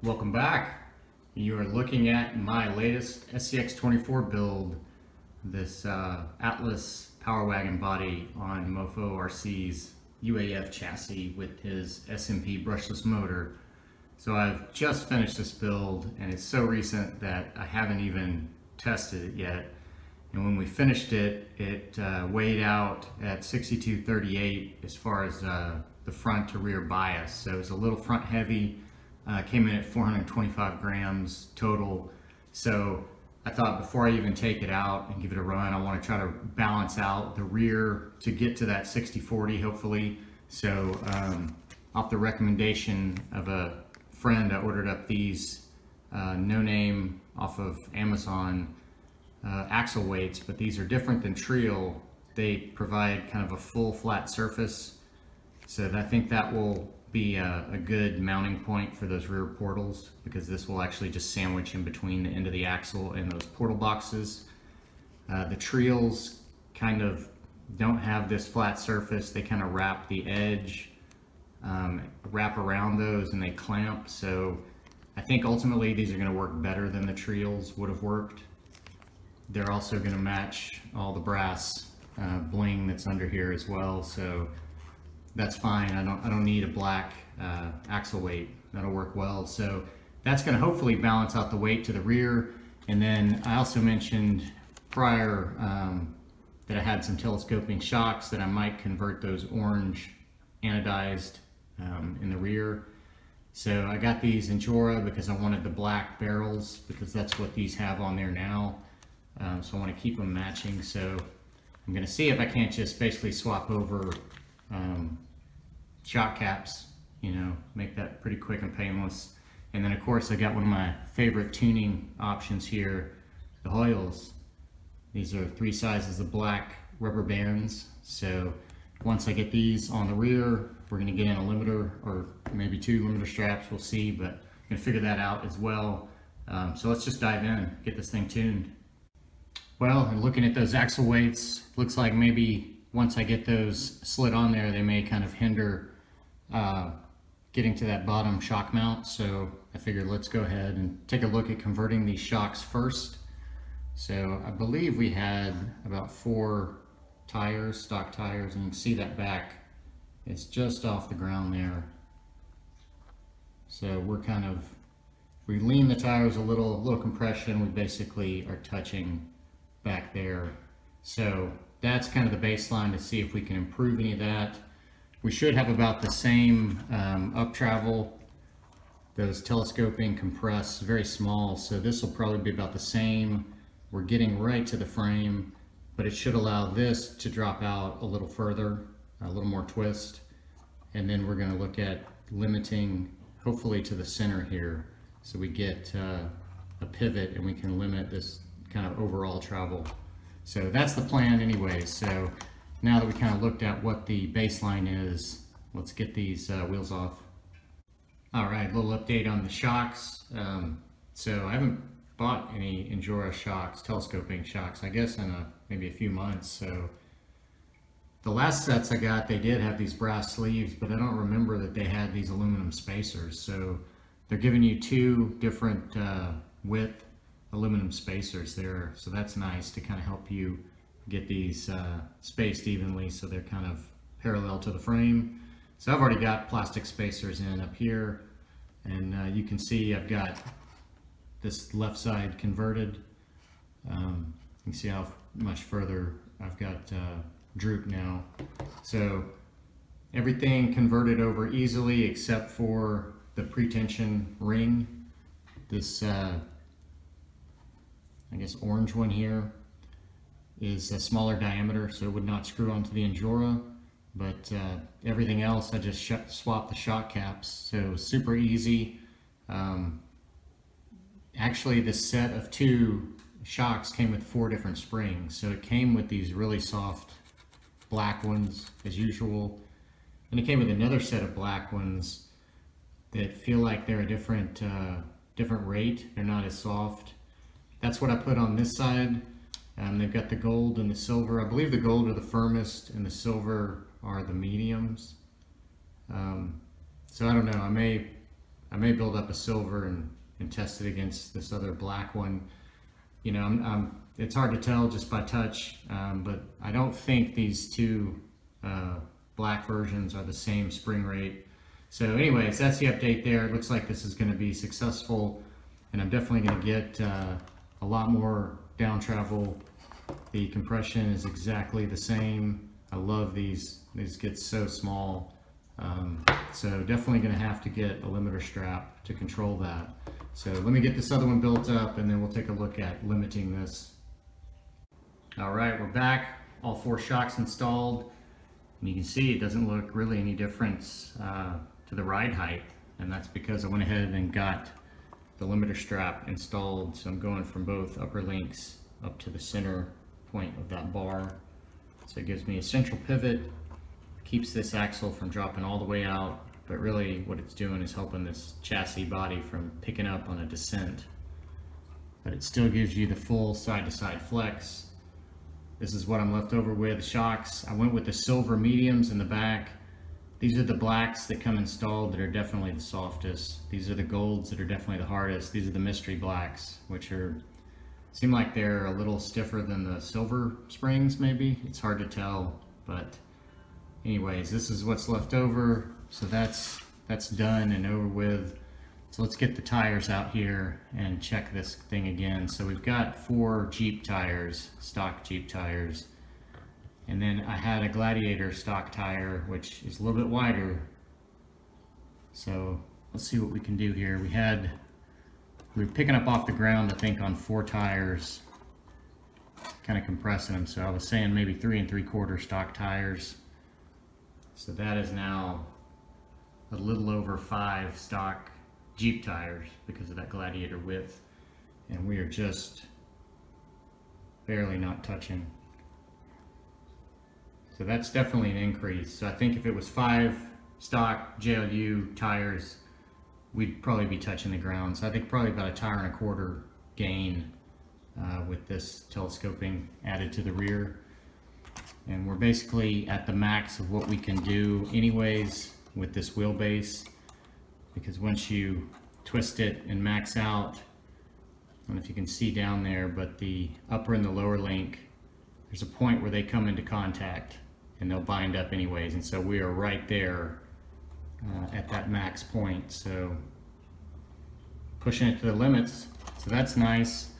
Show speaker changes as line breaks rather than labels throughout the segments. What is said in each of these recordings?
Welcome back. You are looking at my latest SCX24 build, this Atlas Power Wagon body on Mofo RC's UAF chassis with his SMP brushless motor. So I've just finished this build and it's so recent that I haven't even tested it yet. And when we finished it, it weighed out at 6238 as far as the front to rear bias. So it's a little front heavy. Came in at 425 grams total. So I thought before I even take it out and give it a run, I want to try to balance out the rear to get to that 60-40 hopefully. So off the recommendation of a friend, I ordered up these no name off of Amazon axle weights, but these are different than Trio. They provide kind of a full flat surface. So I think that will be a good mounting point for those rear portals, because this will actually just sandwich in between the end of the axle and those portal boxes. The Trios kind of don't have this flat surface. They kind of wrap the edge, wrap around those, and they clamp. So I think ultimately these are going to work better than the Trios would have worked. They're also going to match all the brass bling that's under here as well. So that's fine. I don't need a black axle weight. That'll work well. So that's going to hopefully balance out the weight to the rear. And then I also mentioned prior that I had some telescoping shocks that I might convert those orange anodized in the rear. So I got these in Jora because I wanted the black barrels, because that's what these have on there now. So I want to keep them matching. So I'm going to see if I can't just basically swap over shock caps, make that pretty quick and painless. And then of course I got one of my favorite tuning options here, the Hoyles. These are 3 sizes of black rubber bands. So once I get these on the rear, we're going to get in a limiter, or maybe 2 limiter straps, we'll see, but I'm going to figure that out as well. So let's just dive in, get this thing tuned. Well, and looking at those axle weights, looks like maybe once I get those slid on there, they may kind of hinder getting to that bottom shock mount. So I figured let's go ahead and take a look at converting these shocks first. So I believe we had about 4 tires, stock tires, and you can see that back, it's just off the ground there. So we're kind of, we lean the tires a little compression, we basically are touching back there. So that's kind of the baseline to see if we can improve any of that. We should have about the same up travel. Those telescoping compress very small, so this will probably be about the same. We're getting right to the frame, but it should allow this to drop out a little further, a little more twist. And then we're going to look at limiting, hopefully to the center here, so we get a pivot and we can limit this kind of overall travel. So that's the plan anyway. So now that we kind of looked at what the baseline is, let's get these wheels off. All right, a little update on the shocks. So I haven't bought any Injora shocks, telescoping shocks, I guess in maybe a few months. So the last sets I got, they did have these brass sleeves, but I don't remember that they had these aluminum spacers. So they're giving you 2 different width aluminum spacers there, so that's nice to kind of help you get these spaced evenly so they're kind of parallel to the frame. So I've already got plastic spacers in up here, and you can see I've got this left side converted. You can see how much further I've got droop now. So everything converted over easily except for the pretension ring. This I guess orange one here is a smaller diameter, so it would not screw onto the Injora, but everything else I just swapped the shock caps, so super easy. Actually this set of 2 shocks came with 4 different springs, so it came with these really soft black ones as usual, and it came with another set of black ones that feel like they're a different rate. They're not as soft. That's what I put on this side. They've got the gold and the silver. I believe the gold are the firmest and the silver are the mediums. So I don't know, I may I may build up a silver and test it against this other black one. You know, it's hard to tell just by touch, but I don't think these two black versions are the same spring rate. So anyways, that's the update there. It looks like this is going to be successful, and I'm definitely going to get a lot more down travel. The compression is exactly the same. I love these get so small. So definitely going to have to get a limiter strap to control that. So let me get this other one built up, and then we'll take a look at limiting this. All right, we're back. All 4 shocks installed. And you can see it doesn't look really any difference to the ride height. And that's because I went ahead and got the limiter strap installed. So I'm going from both upper links up to the center point of that bar. So it gives me a central pivot, keeps this axle from dropping all the way out, but really what it's doing is helping this chassis body from picking up on a descent. But it still gives you the full side-to-side flex. This is what I'm left over with. Shocks, I went with the silver mediums in the back. These are the blacks that come installed that are definitely the softest. These are the golds that are definitely the hardest. These are the mystery blacks, which seem like they're a little stiffer than the silver springs maybe. It's hard to tell, but anyways, this is what's left over. So that's done and over with. So let's get the tires out here and check this thing again. So we've got 4 Jeep tires, stock Jeep tires. And then I had a Gladiator stock tire, which is a little bit wider. So let's see what we can do here. We were picking up off the ground, I think, on 4 tires, kind of compressing them. So I was saying maybe 3 3/4 stock tires. So that is now a little over 5 stock Jeep tires because of that Gladiator width. And we are just barely not touching. So that's definitely an increase. So I think if it was 5 stock JLU tires, we'd probably be touching the ground. So I think probably about 1 1/4 tires gain with this telescoping added to the rear. And we're basically at the max of what we can do anyways with this wheelbase, because once you twist it and max out, I don't know if you can see down there, but the upper and the lower link, there's a point where they come into contact and they'll bind up anyways. And so we are right there at that max point. So pushing it to the limits. So that's nice.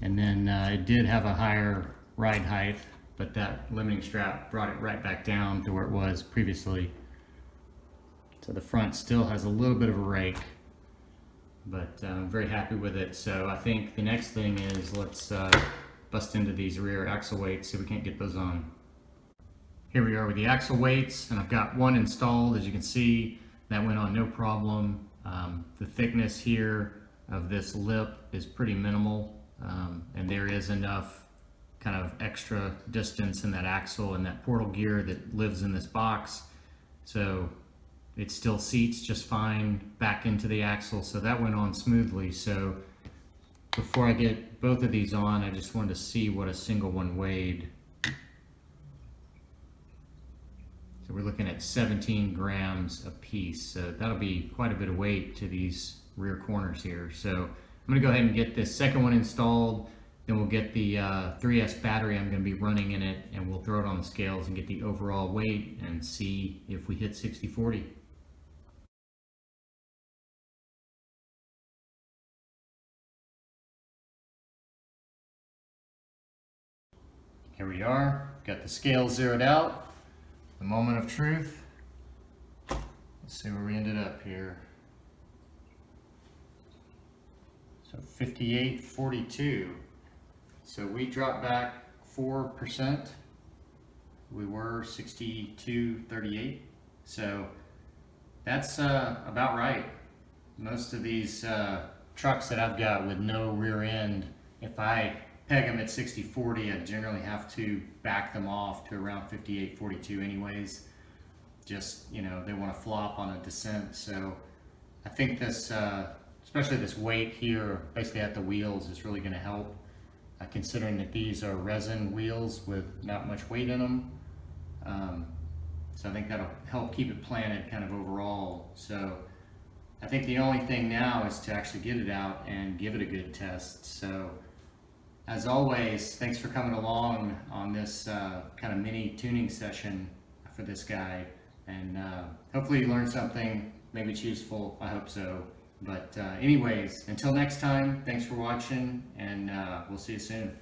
And then it did have a higher ride height, but that limiting strap brought it right back down to where it was previously. So the front still has a little bit of a rake, but I'm very happy with it. So I think the next thing is let's bust into these rear axle weights, see if we can't get those on. Here we are with the axle weights, and I've got one installed. As you can see, that went on no problem. The thickness here of this lip is pretty minimal, and there is enough kind of extra distance in that axle and that portal gear that lives in this box. So it still seats just fine back into the axle, so that went on smoothly. So before I get both of these on, I just wanted to see what a single one weighed. So we're looking at 17 grams a piece. So that'll be quite a bit of weight to these rear corners here. So I'm gonna go ahead and get this second one installed. Then we'll get the 3S battery I'm gonna be running in it, and we'll throw it on the scales and get the overall weight and see if we hit 60/40. Here we are, got the scale zeroed out. The moment of truth. Let's see where we ended up here. So 58.42. So we dropped back 4%. We were 62.38. So that's about right. Most of these trucks that I've got with no rear end, if I peg them at 60/40, I generally have to back them off to around 58/42 anyways. Just, you know, they want to flop on a descent. So I think this, especially this weight here, basically at the wheels, is really going to help, considering that these are resin wheels with not much weight in them. So I think that'll help keep it planted kind of overall. So I think the only thing now is to actually get it out and give it a good test. So as always, thanks for coming along on this kind of mini tuning session for this guy. And hopefully you learned something. Maybe it's useful. I hope so. But anyways, until next time, thanks for watching, and we'll see you soon.